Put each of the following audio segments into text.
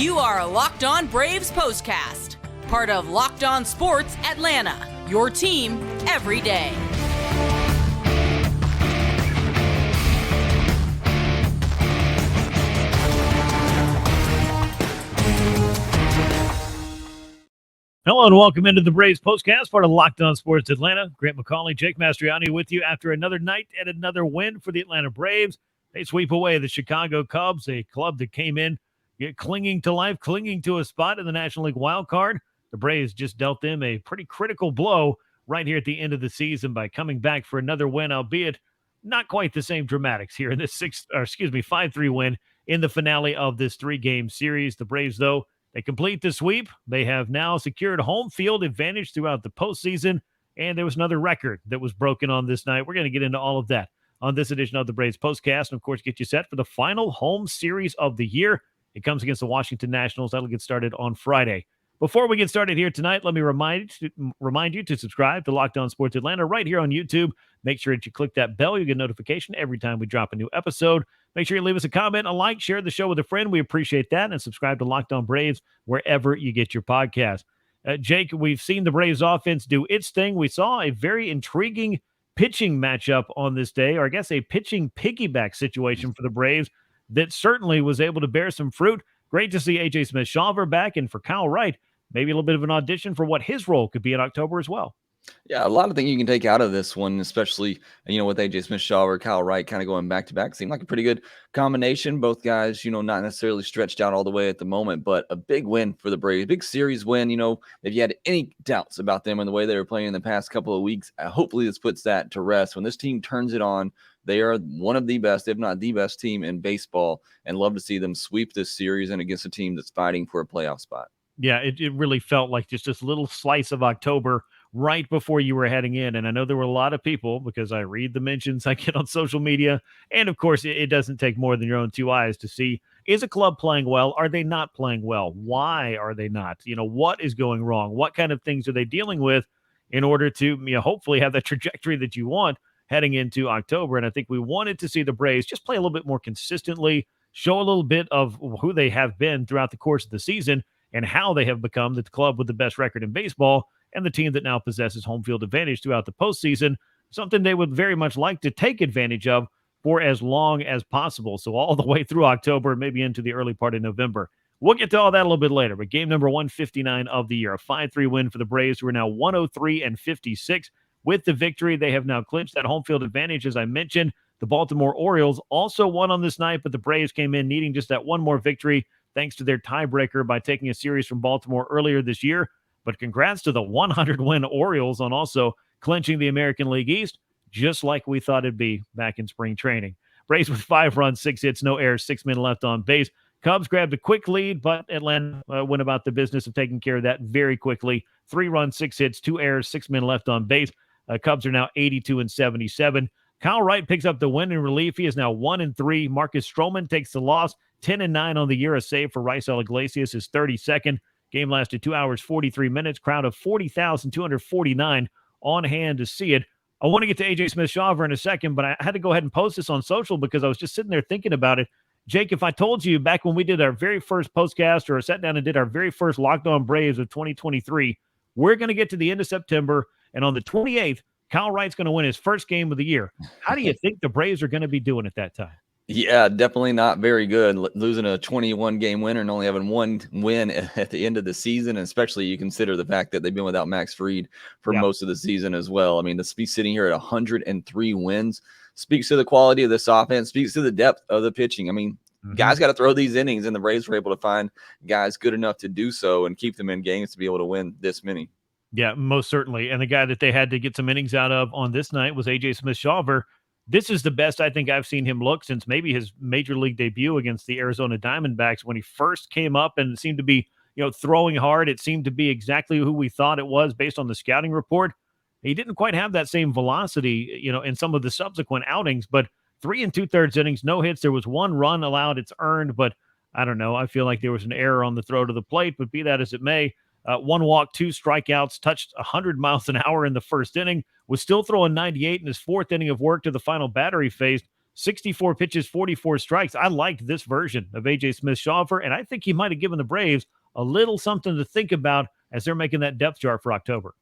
You are Locked On Braves POSTCAST, part of Locked On Sports Atlanta, your team every day. Hello and welcome into the Braves POSTCAST, part of Locked On Sports Atlanta. Grant McAuley, Jake Mastroianni with you after another night and another win for the Atlanta Braves. They sweep away the Chicago Cubs, a club that came in clinging to life, clinging to a spot in the National League wild card. The Braves just dealt them a pretty critical blow right here at the end of the season by coming back for another win, albeit not quite the same dramatics here in this 5-3 win in the finale of this three-game series. The Braves, though, they complete the sweep. They have now secured home field advantage throughout the postseason, and there was another record that was broken on this night. We're going to get into all of that on this edition of the Braves POSTCAST, and of course, get you set for the final home series of the year. It comes against the Washington Nationals. That'll get started on Friday. Before we get started here tonight, let me remind you to subscribe to Locked On Sports Atlanta right here on YouTube. Make sure that you click that bell. You get a notification every time we drop a new episode. Make sure you leave us a comment, a like, share the show with a friend. We appreciate that. And subscribe to Locked On Braves wherever you get your podcast. Jake, we've seen the Braves offense do its thing. We saw a very intriguing pitching matchup on this day, or I guess a pitching piggyback situation for the Braves that certainly was able to bear some fruit. Great to see A.J. Smith-Shawver back, and for Kyle Wright, maybe a little bit of an audition for what his role could be in October as well. Yeah, a lot of things you can take out of this one, especially, with A.J. Smith-Shawver, Kyle Wright kind of going back-to-back. Seemed like a pretty good combination. Both guys, not necessarily stretched out all the way at the moment, but a big win for the Braves. Big series win. If you had any doubts about them and the way they were playing in the past couple of weeks, hopefully this puts that to rest. When this team turns it on, they are one of the best, if not the best team in baseball, and love to see them sweep this series and against a team that's fighting for a playoff spot. Yeah, it really felt like just this little slice of October right before you were heading in. And I know there were a lot of people, because I read the mentions I get on social media. And of course, it doesn't take more than your own two eyes to see, is a club playing well? Are they not playing well? Why are they not? What is going wrong? What kind of things are they dealing with in order to, hopefully have the trajectory that you want heading into October? And I think we wanted to see the Braves just play a little bit more consistently, show a little bit of who they have been throughout the course of the season and how they have become the club with the best record in baseball and the team that now possesses home field advantage throughout the postseason, something they would very much like to take advantage of for as long as possible. So all the way through October, maybe into the early part of November. We'll get to all that a little bit later, but game number 159 of the year, a 5-3 win for the Braves, who are now 103-56. With the victory, they have now clinched that home field advantage, as I mentioned. The Baltimore Orioles also won on this night, but the Braves came in needing just that one more victory thanks to their tiebreaker by taking a series from Baltimore earlier this year. But congrats to the 100-win Orioles on also clinching the American League East, just like we thought it'd be back in spring training. Braves with 5 runs, 6 hits, no errors, 6 men left on base. Cubs grabbed a quick lead, but Atlanta went about the business of taking care of that very quickly. 3 runs, 6 hits, 2 errors, 6 men left on base. Cubs are now 82-77. Kyle Wright picks up the win in relief. He is now 1-3. Marcus Stroman takes the loss, 10-9 on the year. A save for Raisel Iglesias, his 32nd. Game lasted 2 hours, 43 minutes. Crowd of 40,249 on hand to see it. I want to get to A.J. Smith-Shawver in a second, but I had to go ahead and post this on social because I was just sitting there thinking about it. Jake, if I told you back when we did our very first postcast, or sat down and did our very first Locked On Braves of 2023, we're going to get to the end of September, and on the 28th, Kyle Wright's going to win his first game of the year. How do you think the Braves are going to be doing at that time? Yeah, definitely not very good. Losing a 21-game winner and only having one win at the end of the season, and especially you consider the fact that they've been without Max Fried for most of the season as well. I mean, to be sitting here at 103 wins speaks to the quality of this offense, speaks to the depth of the pitching. I mean, guys got to throw these innings, and the Braves were able to find guys good enough to do so and keep them in games to be able to win this many. Yeah, most certainly. And the guy that they had to get some innings out of on this night was A.J. Smith-Shawver. This is the best I think I've seen him look since maybe his major league debut against the Arizona Diamondbacks when he first came up and seemed to be, throwing hard. It seemed to be exactly who we thought it was based on the scouting report. He didn't quite have that same velocity, in some of the subsequent outings, but 3 2/3 innings, no hits. There was 1 run allowed. It's earned, but I don't know. I feel like there was an error on the throw to the plate, but be that as it may, 1 walk, 2 strikeouts, touched 100 miles an hour in the first inning, was still throwing 98 in his 4th inning of work to the final batter he faced. 64 pitches, 44 strikes. I liked this version of A.J. Smith-Shawver, and I think he might have given the Braves a little something to think about as they're making that depth chart for October.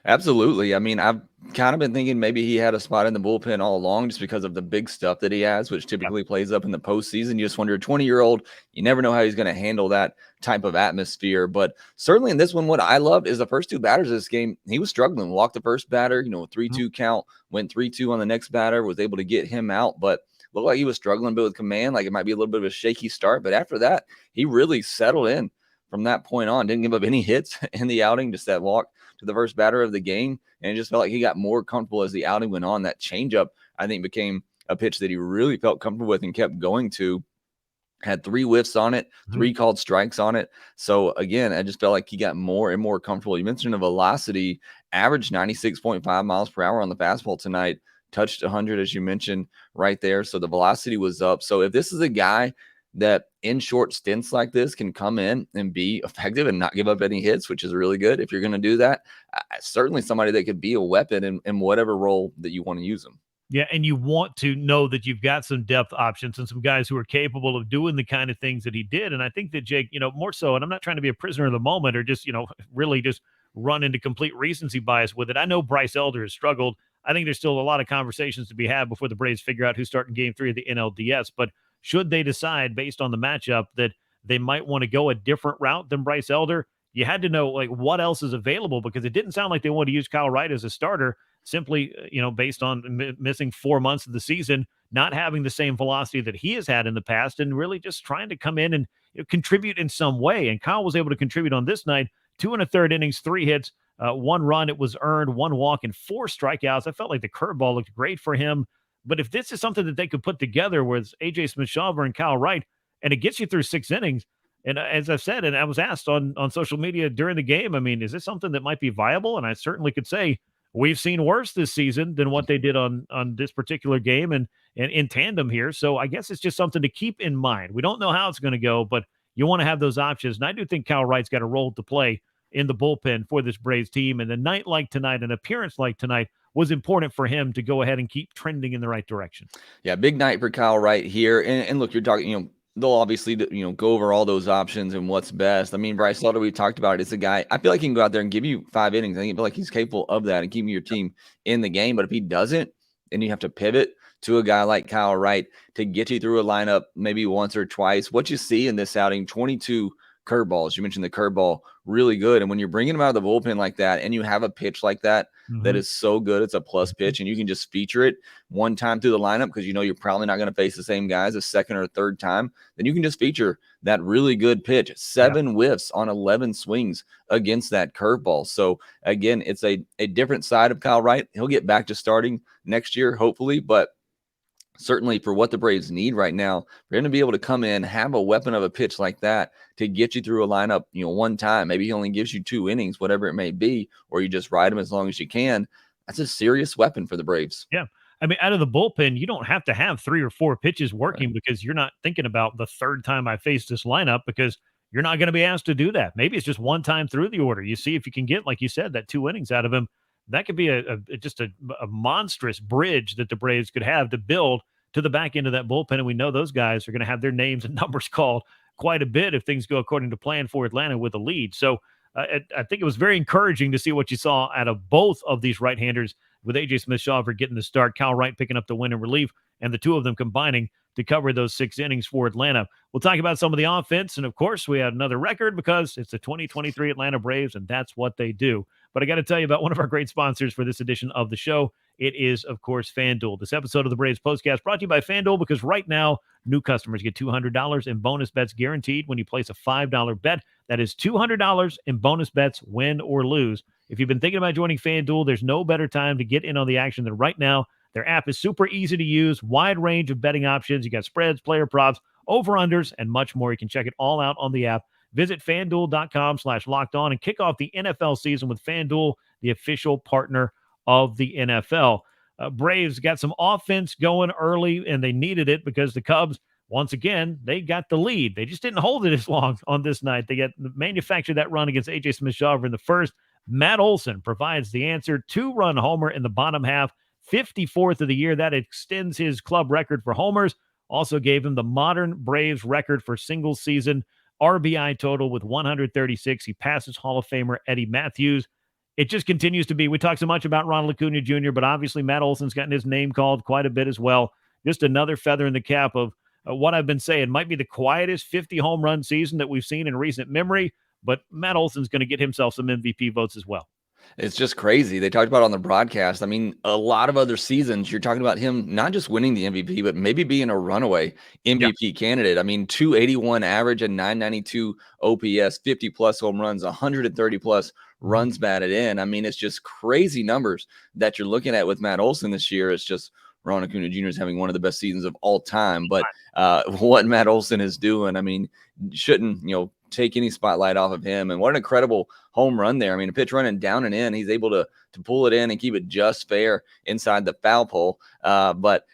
Absolutely. I mean, I've kind of been thinking maybe he had a spot in the bullpen all along just because of the big stuff that he has, which typically plays up in the postseason. You just wonder, a 20-year-old, you never know how he's going to handle that type of atmosphere. But certainly in this one, what I loved is the first two batters of this game, he was struggling. Walked the first batter, 3-2 count, went 3-2 on the next batter, was able to get him out. But looked like he was struggling a bit with command, like it might be a little bit of a shaky start. But after that, he really settled in from that point on. Didn't give up any hits in the outing, just that walk to the first batter of the game. And it just felt like he got more comfortable as the outing went on. That changeup, I think, became a pitch that he really felt comfortable with and kept going to. Had 3 whiffs on it, 3 called strikes on it. So again, I just felt like he got more and more comfortable. You mentioned the velocity, averaged 96.5 miles per hour on the fastball tonight, touched 100, as you mentioned right there. So the velocity was up. So if this is a guy that in short stints like this can come in and be effective and not give up any hits, which is really good. If you're going to do that, certainly somebody that could be a weapon in whatever role that you want to use them. Yeah, and you want to know that you've got some depth options and some guys who are capable of doing the kind of things that he did. And I think that Jake, more so, and I'm not trying to be a prisoner of the moment or just, really just run into complete recency bias with it. I know Bryce Elder has struggled. I think there's still a lot of conversations to be had before the Braves figure out who's starting game 3 of the NLDS. But should they decide based on the matchup that they might want to go a different route than Bryce Elder, you had to know what else is available, because it didn't sound like they wanted to use Kyle Wright as a starter simply, based on missing 4 months of the season, not having the same velocity that he has had in the past, and really just trying to come in and contribute in some way. And Kyle was able to contribute on this night, 2 1/3 innings, 3 hits, 1 run. It was earned, 1 walk, and 4 strikeouts. I felt like the curveball looked great for him. But if this is something that they could put together with A.J. Smith-Shawver and Kyle Wright, and it gets you through 6 innings, and as I've said, and I was asked on social media during the game, I mean, is this something that might be viable? And I certainly could say we've seen worse this season than what they did on this particular game and in tandem here. So I guess it's just something to keep in mind. We don't know how it's going to go, but you want to have those options. And I do think Kyle Wright's got a role to play in the bullpen for this Braves team. And a night like tonight, an appearance like tonight, was important for him to go ahead and keep trending in the right direction. Yeah, big night for Kyle Wright here. And look, you're talking, they'll obviously, go over all those options and what's best. I mean, Bryce Elder, we talked about it. It's a guy, I feel like he can go out there and give you 5 innings. I feel like he's capable of that and keeping your team in the game. But if he doesn't, then you have to pivot to a guy like Kyle Wright to get you through a lineup maybe once or twice. What you see in this outing, 22 curveballs. You mentioned the curveball, really good. And when you're bringing him out of the bullpen like that, and you have a pitch like that, that is so good, it's a plus pitch, and you can just feature it one time through the lineup because you're probably not going to face the same guys a second or third time, then you can just feature that really good pitch. 7 whiffs on 11 swings against that curveball. So again, it's a different side of Kyle Wright. He'll get back to starting next year, hopefully, but certainly for what the Braves need right now, for him to be able to come in, have a weapon of a pitch like that to get you through a lineup, one time, maybe he only gives you 2 innings, whatever it may be, or you just ride him as long as you can. That's a serious weapon for the Braves. Yeah. I mean, out of the bullpen, you don't have to have 3 or 4 pitches working because you're not thinking about the third time I face this lineup, because you're not going to be asked to do that. Maybe it's just one time through the order. You see if you can get, like you said, that 2 innings out of him. That could be just a monstrous bridge that the Braves could have to build to the back end of that bullpen. And we know those guys are going to have their names and numbers called quite a bit if things go according to plan for Atlanta with a lead. So I think it was very encouraging to see what you saw out of both of these right-handers, with A.J. Smith-Shawver getting the start, Kyle Wright picking up the win in relief, and the 2 of them combining to cover those 6 innings for Atlanta. We'll talk about some of the offense, and of course, we had another record because it's the 2023 Atlanta Braves, and that's what they do. But I got to tell you about one of our great sponsors for this edition of the show. It is, of course, FanDuel. This episode of the Braves Postcast brought to you by FanDuel, because right now, new customers get $200 in bonus bets guaranteed when you place a $5 bet. That is $200 in bonus bets, win or lose. If you've been thinking about joining FanDuel, there's no better time to get in on the action than right now. Their app is super easy to use, wide range of betting options. You got spreads, player props, over-unders, and much more. You can check it all out on the app. Visit FanDuel.com/lockedon and kick off the NFL season with FanDuel, the official partner of the NFL. Braves got some offense going early, and they needed it because the Cubs, once again, they got the lead. They just didn't hold it as long on this night. They manufactured that run against A.J. Smith-Shawver in the first. Matt Olson provides the answer. 2-run homer in the bottom half. 54th of the year. That extends his club record for homers. Also gave him the modern Braves record for single season RBI total with 136. He passes Hall of Famer Eddie Matthews. It just continues to be. We talk so much about Ronald Acuna Jr., but obviously Matt Olson's gotten his name called quite a bit as well. Just another feather in the cap of what I've been saying. Might be the quietest 50 home run season that we've seen in recent memory, but Matt Olson's going to get himself some MVP votes as well. It's just crazy. They talked about it on the broadcast. I mean, a lot of other seasons, you're talking about him not just winning the MVP, but maybe being a runaway MVP candidate. I mean, 281 average and 992 OPS, 50-plus home runs, 130-plus runs batted in. I mean, it's just crazy numbers that you're looking at with Matt Olson this year. It's just Ronald Acuna Jr. is having one of the best seasons of all time. But what Matt Olson is doing, I mean, shouldn't, take any spotlight off of him. And what an incredible home run there. I mean, a pitch running down and in, he's able to pull it in and keep it just fair inside the foul pole. But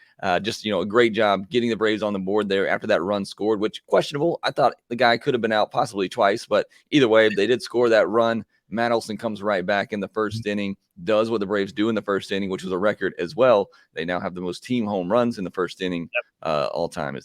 just, a great job getting the Braves on the board there after that run scored, which questionable. I thought the guy could have been out possibly twice, but either way, they did score that run. Matt Olson comes right back in the first inning, does what the Braves do in the first inning, which was a record as well. They now have the most team home runs in the first inning all time.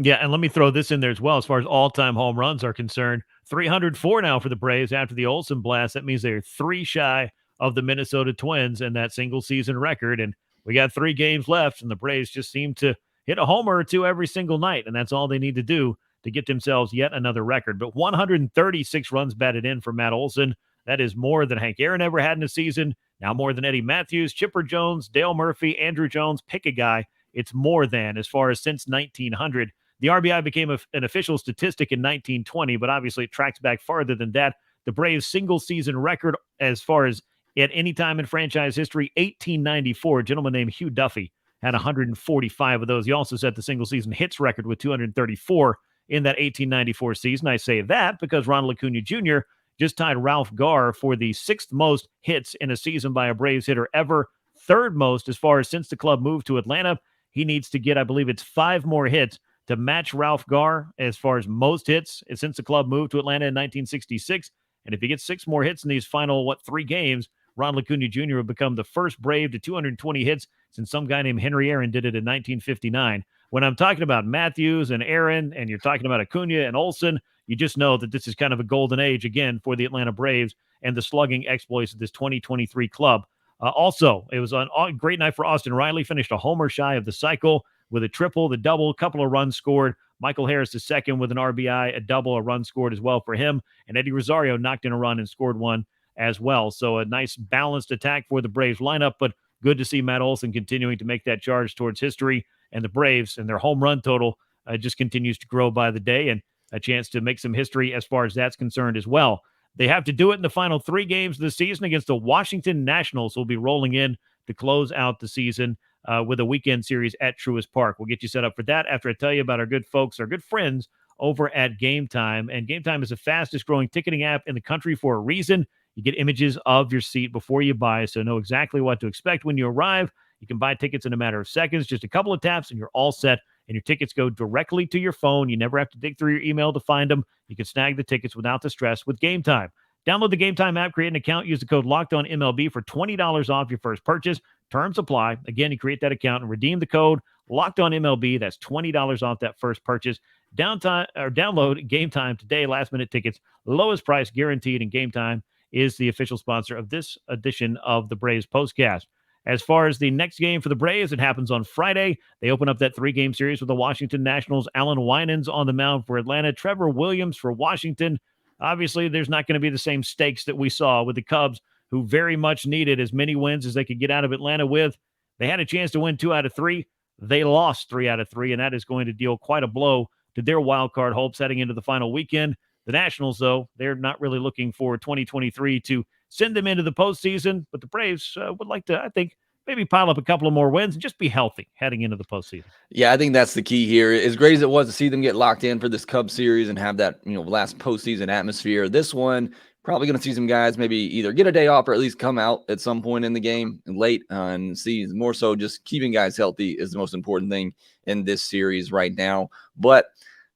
Yeah, and let me throw this in there as well. As far as all-time home runs are concerned, 304 now for the Braves after the Olson blast. That means they're 3 shy of the Minnesota Twins and that single-season record. And we got 3 games left, and the Braves just seem to hit a homer or two every single night, and that's all they need to do to get themselves yet another record. But 136 runs batted in for Matt Olson. That is more than Hank Aaron ever had in a season. Now more than Eddie Matthews, Chipper Jones, Dale Murphy, Andrew Jones. Pick a guy. It's more than, as far as since 1900. The RBI became an official statistic in 1920, but obviously it tracks back farther than that. The Braves' single-season record as far as at any time in franchise history, 1894. A gentleman named Hugh Duffy had 145 of those. He also set the single-season hits record with 234 in that 1894 season. I say that because Ronald Acuna Jr. just tied Ralph Garr for the 6th most hits in a season by a Braves hitter ever, 3rd most as far as since the club moved to Atlanta. He needs to get, I believe it's 5 more hits to match Ralph Garr as far as most hits since the club moved to Atlanta in 1966. And if he gets 6 more hits in these final, 3 games, Ronald Acuna Jr. will become the first Brave to 220 hits since some guy named Henry Aaron did it in 1959. When I'm talking about Matthews and Aaron, and you're talking about Acuna and Olson, you just know that this is kind of a golden age again for the Atlanta Braves and the slugging exploits of this 2023 club. Also, it was a great night for Austin Riley, finished a homer shy of the cycle with a triple, the double, a couple of runs scored. Michael Harris the second with an RBI, a double, a run scored as well for him. And Eddie Rosario knocked in a run and scored one as well. So a nice balanced attack for the Braves lineup, but good to see Matt Olson continuing to make that charge towards history. And the Braves and their home run total just continues to grow by the day, and a chance to make some history as far as that's concerned as well. They have to do it in the final 3 games of the season against the Washington Nationals, who will be rolling in to close out the season with a weekend series at Truist Park. We'll get you set up for that after I tell you about our good folks, our good friends over at Game Time. And Game Time is the fastest growing ticketing app in the country for a reason. You get images of your seat before you buy, so know exactly what to expect when you arrive. You can buy tickets in a matter of seconds, just a couple of taps, and you're all set. And your tickets go directly to your phone. You never have to dig through your email to find them. You can snag the tickets without the stress with Game Time. Download the Game Time app, create an account, use the code LOCKEDONMLB for $20 off your first purchase. Terms apply. Again, you create that account and redeem the code LOCKEDONMLB. That's $20 off that first purchase. Download Game Time today. Last minute tickets, lowest price guaranteed, and Game Time is the official sponsor of this edition of the Braves Postcast. As far as the next game for the Braves, it happens on Friday. They open up that 3-game series with the Washington Nationals. Alan Winans on the mound for Atlanta. Trevor Williams for Washington. Obviously, there's not going to be the same stakes that we saw with the Cubs, who very much needed as many wins as they could get out of Atlanta with. They had a chance to win 2 out of 3. They lost 3 out of 3, and that is going to deal quite a blow to their wild card hopes heading into the final weekend. The Nationals, though, they're not really looking for 2023 to send them into the postseason, but the Braves would like to, I think, maybe pile up a couple of more wins and just be healthy heading into the postseason. Yeah, I think that's the key here. As great as it was to see them get locked in for this Cubs series and have that, last postseason atmosphere, this one probably going to see some guys maybe either get a day off or at least come out at some point in the game late and see more so just keeping guys healthy is the most important thing in this series right now. But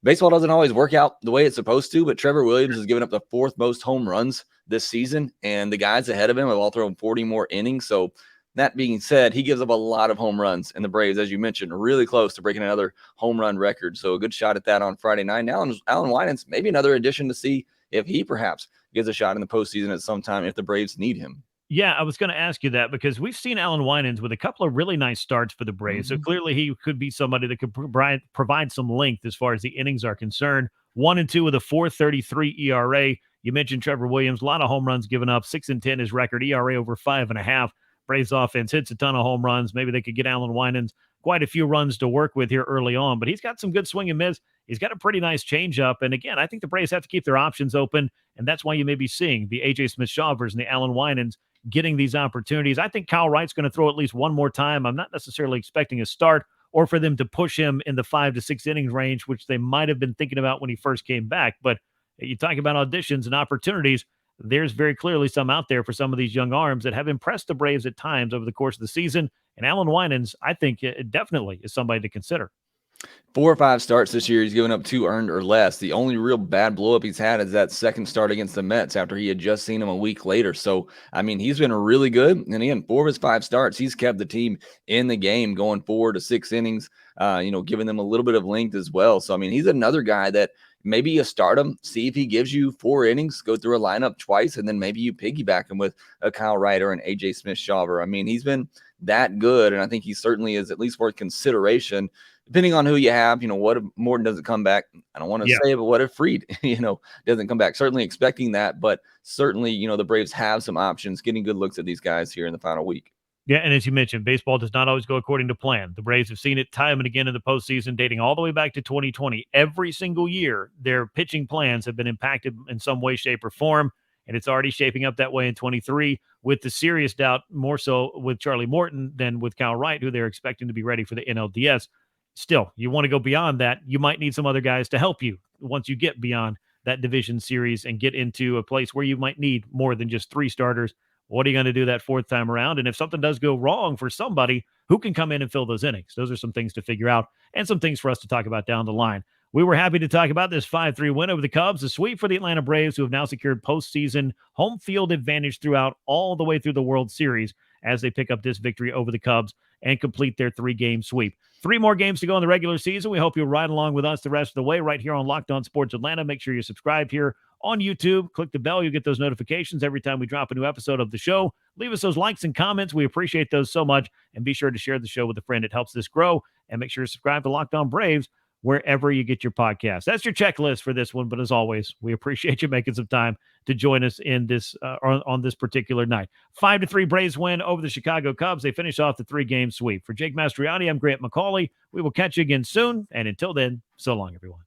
baseball doesn't always work out the way it's supposed to, but Trevor Williams has given up the 4th most home runs this season, and the guys ahead of him have all thrown 40 more innings. So That being said, he gives up a lot of home runs, and the Braves, as you mentioned, are really close to breaking another home run record. So a good shot at that on Friday night. Now, Alan Winans, maybe another addition to see if he perhaps gives a shot in the postseason at some time if the Braves need him. Yeah, I was going to ask you that because we've seen Alan Winans with a couple of really nice starts for the Braves. So clearly he could be somebody that could provide some length as far as the innings are concerned. 1-2 with a 4.33 ERA. You mentioned Trevor Williams, a lot of home runs given up, 6-10 his record, ERA over 5.5. Braves offense hits a ton of home runs. Maybe they could get Alan Winans quite a few runs to work with here early on, but he's got some good swing and miss. He's got a pretty nice changeup. And again, I think the Braves have to keep their options open, and that's why you may be seeing the A.J. Smith-Shawvers and the Alan Winans getting these opportunities. I think Kyle Wright's going to throw at least one more time. I'm not necessarily expecting a start or for them to push him in the 5 to 6 innings range, which they might have been thinking about when he first came back. But you talk about auditions and opportunities. There's very clearly some out there for some of these young arms that have impressed the Braves at times over the course of the season. And Alan Winans, I think, definitely is somebody to consider. 4 or 5 starts this year, he's given up 2 earned or less. The only real bad blow-up he's had is that second start against the Mets after he had just seen him a week later. So, I mean, he's been really good. And again, 4 of his 5 starts, he's kept the team in the game going 4 to 6 innings, giving them a little bit of length as well. So, I mean, he's another guy that maybe you start him, see if he gives you 4 innings, go through a lineup twice, and then maybe you piggyback him with a Kyle Wright or an A.J. Smith-Shawver. I mean, he's been that good, and I think he certainly is at least worth consideration. Depending on who you have, what if Morton doesn't come back? I don't want to say it, but what if Fried, doesn't come back? Certainly expecting that, but certainly, the Braves have some options, getting good looks at these guys here in the final week. Yeah, and as you mentioned, baseball does not always go according to plan. The Braves have seen it time and again in the postseason, dating all the way back to 2020. Every single year, their pitching plans have been impacted in some way, shape, or form, and it's already shaping up that way in 23 with the serious doubt, more so with Charlie Morton than with Kyle Wright, who they're expecting to be ready for the NLDS. Still, you want to go beyond that. You might need some other guys to help you once you get beyond that division series and get into a place where you might need more than just 3 starters. What are you going to do that 4th time around? And if something does go wrong for somebody, who can come in and fill those innings? Those are some things to figure out and some things for us to talk about down the line. We were happy to talk about this 5-3 win over the Cubs, a sweep for the Atlanta Braves, who have now secured postseason home field advantage throughout all the way through the World Series as they pick up this victory over the Cubs and complete their 3-game sweep. 3 more games to go in the regular season. We hope you'll ride along with us the rest of the way right here on Locked On Sports Atlanta. Make sure you're subscribed here on YouTube. Click the bell. You'll get those notifications every time we drop a new episode of the show. Leave us those likes and comments. We appreciate those so much. And be sure to share the show with a friend. It helps this grow. And make sure to subscribe to Locked On Braves wherever you get your podcast. That's your checklist for this one. But as always, we appreciate you making some time to join us in this on this particular night. 5-3 Braves win over the Chicago Cubs. They finish off the 3-game sweep. For Jake Mastroianni, I'm Grant McAuley. We will catch you again soon. And until then, so long, everyone.